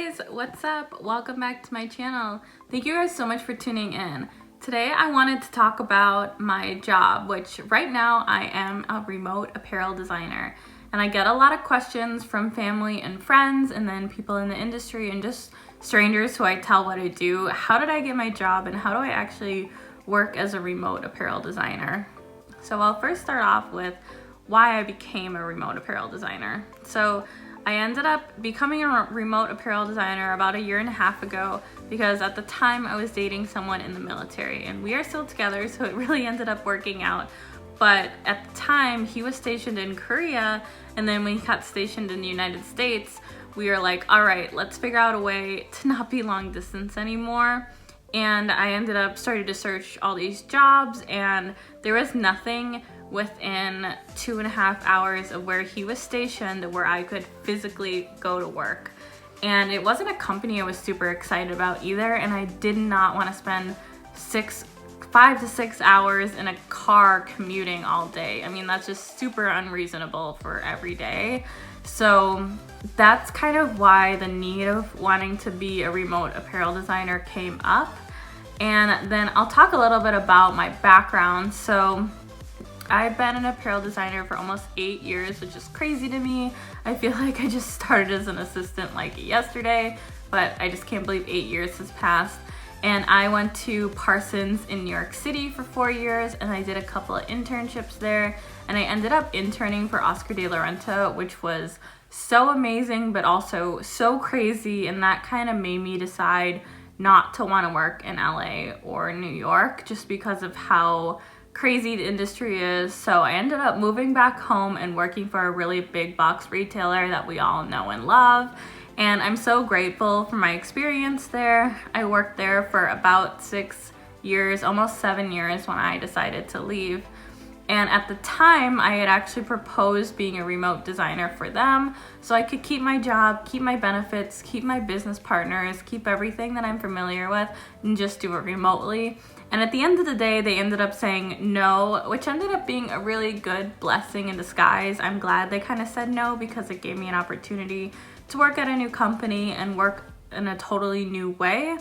guys, what's up? Welcome back to my channel. Thank you guys so much for tuning in. Today I wanted to talk about my job, which right now I am a remote apparel designer. And I get a lot of questions from family and friends and then people in the industry and just strangers who I tell what I do. How did I get my job and how do I actually work as a remote apparel designer? So I'll first start off with why I became a remote apparel designer. So I ended up becoming a remote apparel designer about a year and a half ago because at the time I was dating someone in the military and we are still together, so it really ended up working out. But at the time he was stationed in Korea, and then when he got stationed in the United States, we were like, all right, let's figure out a way to not be long distance anymore. And I ended up starting to search all these jobs, and there was nothing within 2.5 hours of where he was stationed where I could physically go to work. And it wasn't a company I was super excited about either, and I did not want to spend 5 to 6 hours in a car commuting all day. I mean, that's just super unreasonable for every day. So that's kind of why the need of wanting to be a remote apparel designer came up. And then I'll talk a little bit about my background. So I've been an apparel designer for almost 8 years, which is crazy to me. I feel like I just started as an assistant like yesterday, but I just can't believe 8 years has passed. And I went to Parsons in New York City for 4 years, and I did a couple of internships there, and I ended up interning for Oscar de la Renta, which was so amazing but also so crazy, and that kind of made me decide not to want to work in LA or New York just because of how crazy the industry is. So I ended up moving back home and working for a really big box retailer that we all know and love. And I'm so grateful for my experience there. I worked there for about 6 years, almost 7 years when I decided to leave. And at the time, I had actually proposed being a remote designer for them so I could keep my job, keep my benefits, keep my business partners, keep everything that I'm familiar with, and just do it remotely. And at the end of the day, they ended up saying no, which ended up being a really good blessing in disguise. I'm glad they kind of said no because it gave me an opportunity to work at a new company and work in a totally new way.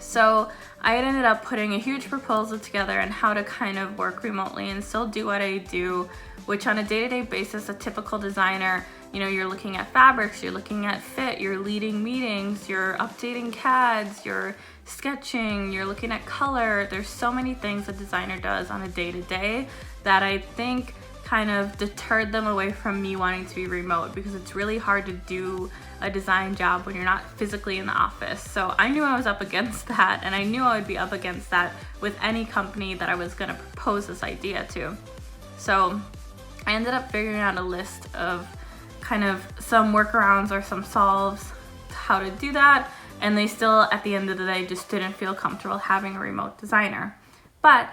So I had ended up putting a huge proposal together on how to kind of work remotely and still do what I do, which on a day-to-day basis, a typical designer, you know, you're looking at fabrics, you're looking at fit, you're leading meetings, you're updating CADs, you're sketching, you're looking at color. There's so many things a designer does on a day-to-day that I think kind of deterred them away from me wanting to be remote, because it's really hard to do a design job when you're not physically in the office. So I knew I was up against that, and I knew I would be up against that with any company that I was going to propose this idea to. So I ended up figuring out a list of kind of some workarounds or some solves to how to do that, and they still at the end of the day just didn't feel comfortable having a remote designer. But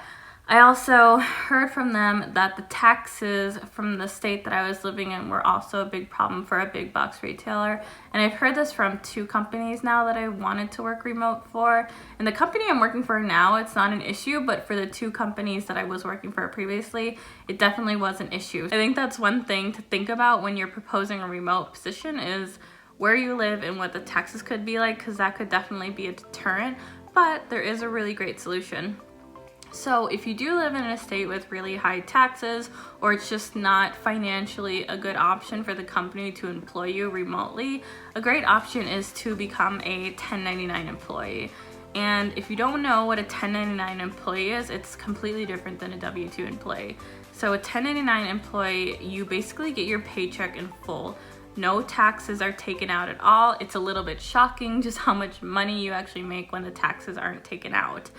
I also heard from them that the taxes from the state that I was living in were also a big problem for a big box retailer. And I've heard this from 2 companies now that I wanted to work remote for. And the company I'm working for now, it's not an issue, but for the 2 companies that I was working for previously, it definitely was an issue. I think that's one thing to think about when you're proposing a remote position is where you live and what the taxes could be like, because that could definitely be a deterrent, but there is a really great solution. So if you do live in a state with really high taxes, or it's just not financially a good option for the company to employ you remotely, a great option is to become a 1099 employee. And if you don't know what a 1099 employee is, it's completely different than a W-2 employee. So a 1099 employee, you basically get your paycheck in full. No taxes are taken out at all. It's a little bit shocking just how much money you actually make when the taxes aren't taken out.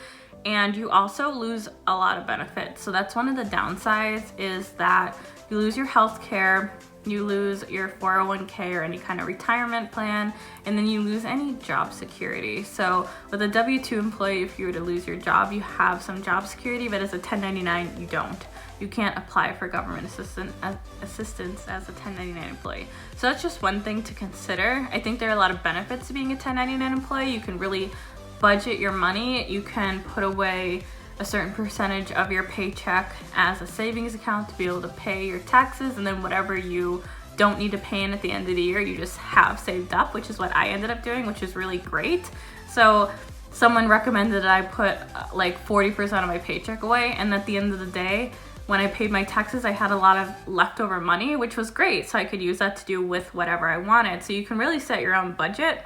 And you also lose a lot of benefits. So that's one of the downsides, is that you lose your health care, you lose your 401k or any kind of retirement plan, and then you lose any job security. So with a W-2 employee, if you were to lose your job, you have some job security, but as a 1099, you don't. You can't apply for government assistance as a 1099 employee. So that's just one thing to consider. I think there are a lot of benefits to being a 1099 employee. You can really budget your money. You can put away a certain percentage of your paycheck as a savings account to be able to pay your taxes, and then whatever you don't need to pay in at the end of the year. You just have saved up, which is what I ended up doing, which is really great. So someone recommended that I put like 40% of my paycheck away, and at the end of the day, when I paid my taxes, I had a lot of leftover money, which was great. So I could use that to do with whatever I wanted. So you can really set your own budget.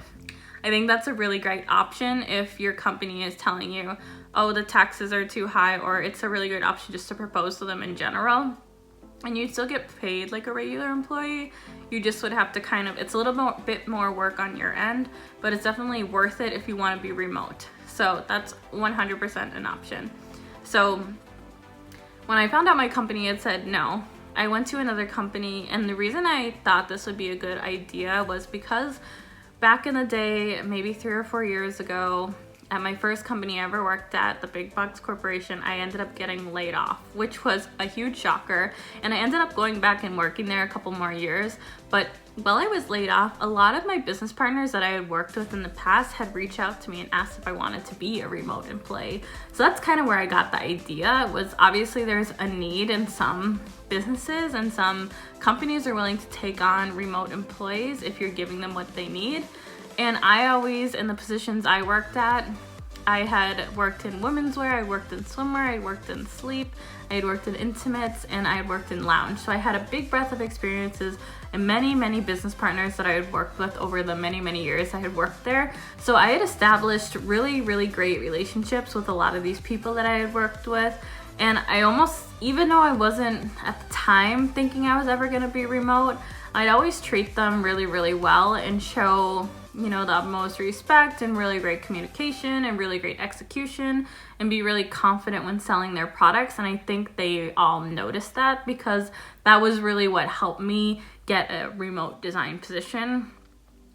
I think that's a really great option if your company is telling you, oh, the taxes are too high, or it's a really good option just to propose to them in general. And you'd still get paid like a regular employee. You just would have to kind of, it's a little bit more work on your end, but it's definitely worth it if you want to be remote. So that's 100% an option. So when I found out my company had said no, I went to another company, and the reason I thought this would be a good idea was because back in the day, maybe 3 or 4 years ago, at my first company I ever worked at, the Big Box Corporation, I ended up getting laid off, which was a huge shocker. And I ended up going back and working there a couple more years. But while I was laid off, a lot of my business partners that I had worked with in the past had reached out to me and asked if I wanted to be a remote employee. So that's kind of where I got the idea. Was obviously there's a need in some businesses, and some companies are willing to take on remote employees if you're giving them what they need. And I always, in the positions I worked at, I had worked in women's wear, I worked in swimwear, I worked in sleep, I had worked in intimates, and I had worked in lounge. So I had a big breadth of experiences and many business partners that I had worked with over the many years I had worked there. So I had established really great relationships with a lot of these people that I had worked with. And I almost, even though I wasn't at the time thinking I was ever gonna be remote, I'd always treat them really well and show, you know, the utmost respect and really great communication and really great execution, and be really confident when selling their products. And I think they all noticed that, because that was really what helped me get a remote design position.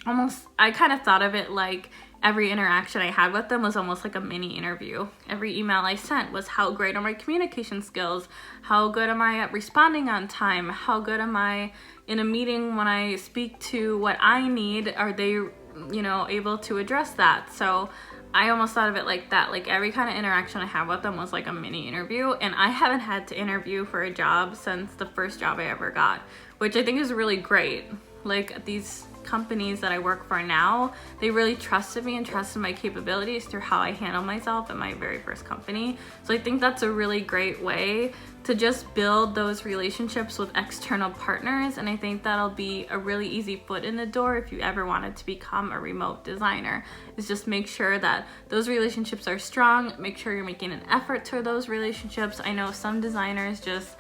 Almost, I kind of thought of it like every interaction I had with them was almost like a mini interview. Every email I sent was, how great are my communication skills? How good am I at responding on time? How good am I in a meeting when I speak to what I need? Are they, you know, able to address that? So I almost thought of it like that. Like every kind of interaction I have with them was like a mini interview. And I haven't had to interview for a job since the first job I ever got, which I think is really great. Like these companies that I work for now, they really trusted me and trusted my capabilities through how I handle myself at my very first company. So I think that's a really great way to just build those relationships with external partners. And I think that'll be a really easy foot in the door if you ever wanted to become a remote designer, is just make sure that those relationships are strong. Make sure you're making an effort to those relationships. I know some designers just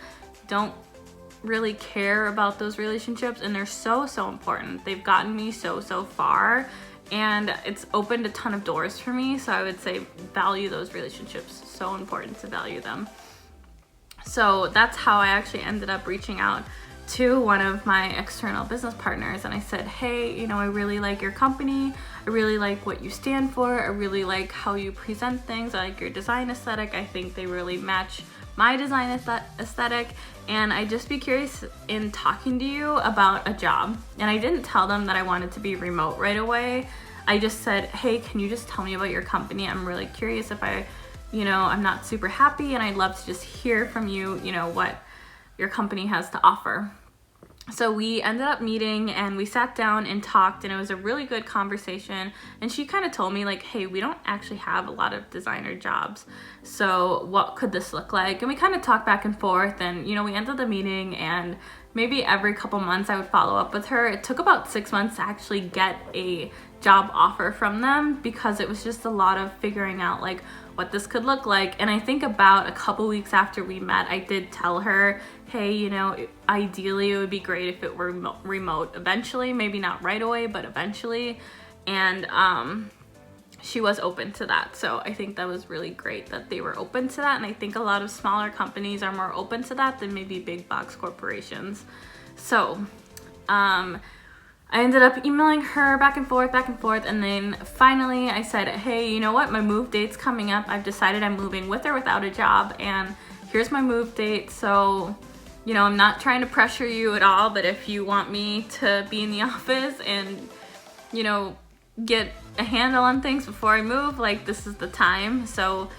don't really care about those relationships, and they're so important. They've gotten me so far, and it's opened a ton of doors for me. So I would say value those relationships. So important to value them. So that's how I actually ended up reaching out to one of my external business partners, and I said, hey, you know, I really like your company. I really like what you stand for. I really like how you present things. I like your design aesthetic. I think they really match my design aesthetic, and I'd just be curious in talking to you about a job. And I didn't tell them that I wanted to be remote right away. I just said, hey, can you just tell me about your company? I'm really curious. If I'm not super happy, and I'd love to just hear from you, you know, what your company has to offer. So we ended up meeting, and we sat down and talked, and it was a really good conversation. And she kind of told me like, hey, we don't actually have a lot of designer jobs. So what could this look like? And we kind of talked back and forth, and, you know, we ended the meeting, and maybe every couple months I would follow up with her. It took about 6 months to actually get a job offer from them, because it was just a lot of figuring out like what this could look like. And I think about a couple weeks after we met, I did tell her, hey, you know, ideally it would be great if it were remote eventually, maybe not right away, but eventually. And she was open to that. So I think that was really great that they were open to that. And I think a lot of smaller companies are more open to that than maybe big box corporations. So I ended up emailing her back and forth, and then finally I said, hey, you know what, my move date's coming up. I've decided I'm moving with or without a job, and here's my move date. So, you know, I'm not trying to pressure you at all, but if you want me to be in the office and, you know, get a handle on things before I move, like, this is the time. So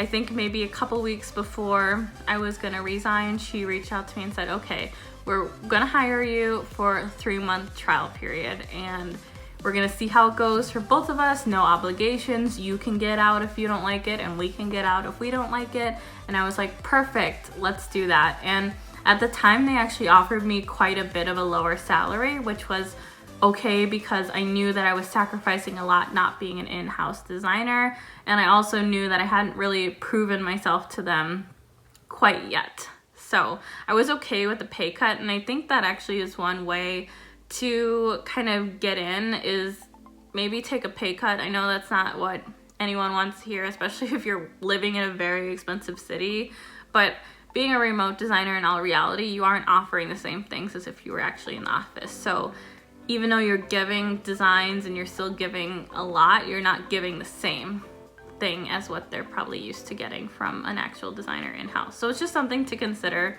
I think maybe a couple weeks before I was gonna resign, she reached out to me and said, okay, we're gonna hire you for a 3-month trial period, and we're gonna see how it goes for both of us. No obligations. You can get out if you don't like it, and we can get out if we don't like it. And I was like, perfect, let's do that. And at the time, they actually offered me quite a bit of a lower salary, which was okay because I knew that I was sacrificing a lot not being an in-house designer. And I also knew that I hadn't really proven myself to them quite yet. So I was okay with the pay cut, and I think that actually is one way to kind of get in, is maybe take a pay cut. I know that's not what anyone wants to hear, especially if you're living in a very expensive city, but being a remote designer, in all reality, you aren't offering the same things as if you were actually in the office. So even though you're giving designs and you're still giving a lot, you're not giving the same thing as what they're probably used to getting from an actual designer in-house. So it's just something to consider.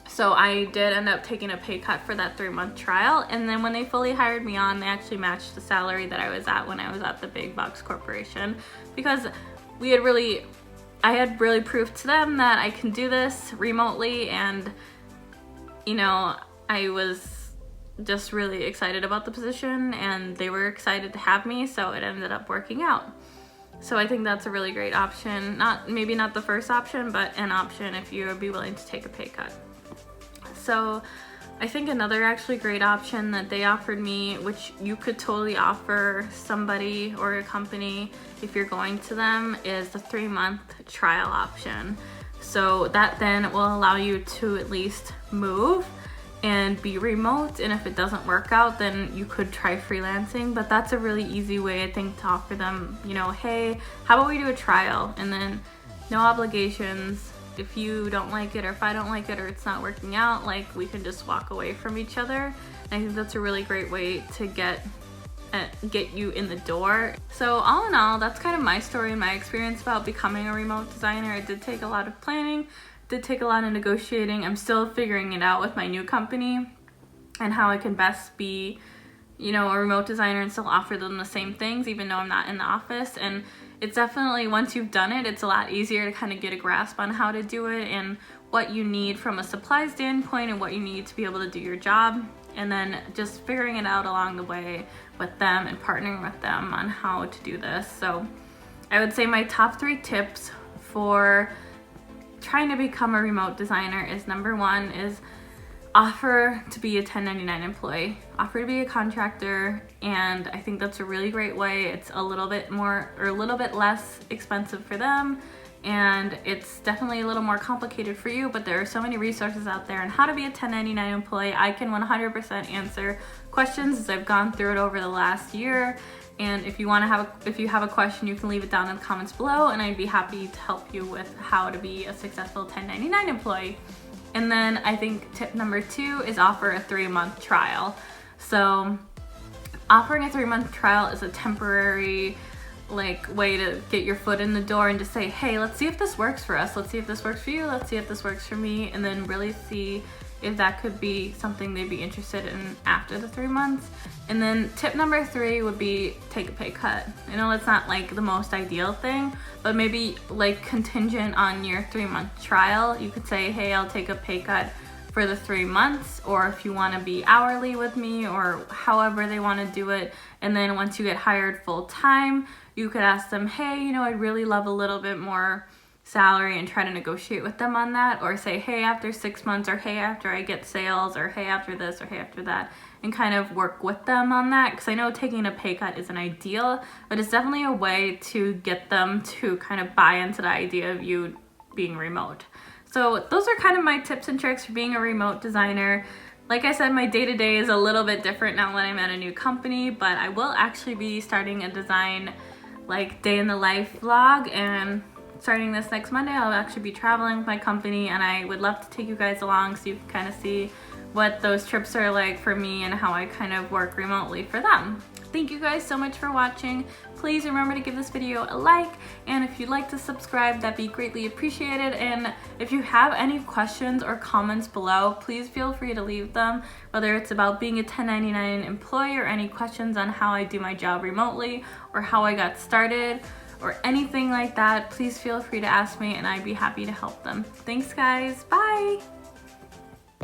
So I did end up taking a pay cut for that 3-month trial, and then when they fully hired me on, they actually matched the salary that I was at when I was at the big box corporation, because I had really proved to them that I can do this remotely, and you know, I was just really excited about the position, and they were excited to have me, so it ended up working out. So I think that's a really great option. Maybe not the first option, but an option if you would be willing to take a pay cut. So I think another actually great option that they offered me, which you could totally offer somebody or a company if you're going to them, is the 3-month trial option. So that then will allow you to at least move and be remote, and if it doesn't work out, then you could try freelancing. But that's a really easy way, I think, to offer them, you know, hey, how about we do a trial, and then no obligations. If you don't like it, or if I don't like it, or it's not working out, like, we can just walk away from each other. And I think that's a really great way to get you in the door. So all in all, that's kind of my story and my experience about becoming a remote designer. It did take a lot of planning, did take a lot of negotiating. I'm still figuring it out with my new company and how I can best be, you know, a remote designer and still offer them the same things even though I'm not in the office. And it's definitely, once you've done it, it's a lot easier to kind of get a grasp on how to do it and what you need from a supply standpoint and what you need to be able to do your job, and then just figuring it out along the way with them and partnering with them on how to do this. So I would say my top 3 tips for trying to become a remote designer is, number 1 is offer to be a 1099 employee, offer to be a contractor, and I think that's a really great way. It's a little bit more, or a little bit less expensive for them, and it's definitely a little more complicated for you, but there are so many resources out there on how to be a 1099 employee. I can 100% answer questions as I've gone through it over the last year, and if you have a question, you can leave it down in the comments below, and I'd be happy to help you with how to be a successful 1099 employee. And then I think tip number 2 is offer a 3-month trial. So offering a 3-month trial is a temporary way to get your foot in the door and to say, hey, let's see if this works for us. Let's see if this works for you. Let's see if this works for me. And then really see if that could be something they'd be interested in after the 3 months. And then tip number 3 would be take a pay cut. I know it's not like the most ideal thing, but maybe like contingent on your 3-month trial, you could say, hey, I'll take a pay cut for the 3 months, or if you want to be hourly with me, or however they want to do it. And then once you get hired full time, you could ask them, hey, you know, I'd really love a little bit more salary, and try to negotiate with them on that, or say, hey, after 6 months, or hey, after I get sales, or hey, after this, or hey, after that, and kind of work with them on that. Because I know taking a pay cut isn't ideal, but it's definitely a way to get them to kind of buy into the idea of you being remote. So those are kind of my tips and tricks for being a remote designer. Like I said, my day-to-day is a little bit different now that I'm at a new company, but I will actually be starting a design day in the life vlog, and starting this next Monday, I'll actually be traveling with my company, and I would love to take you guys along so you can kind of see what those trips are like for me and how I kind of work remotely for them. Thank you guys so much for watching. Please remember to give this video a like, and if you'd like to subscribe, that'd be greatly appreciated. And if you have any questions or comments below, please feel free to leave them, whether it's about being a 1099 employee or any questions on how I do my job remotely or how I got started, or anything like that, please feel free to ask me and I'd be happy to help them. Thanks guys, bye!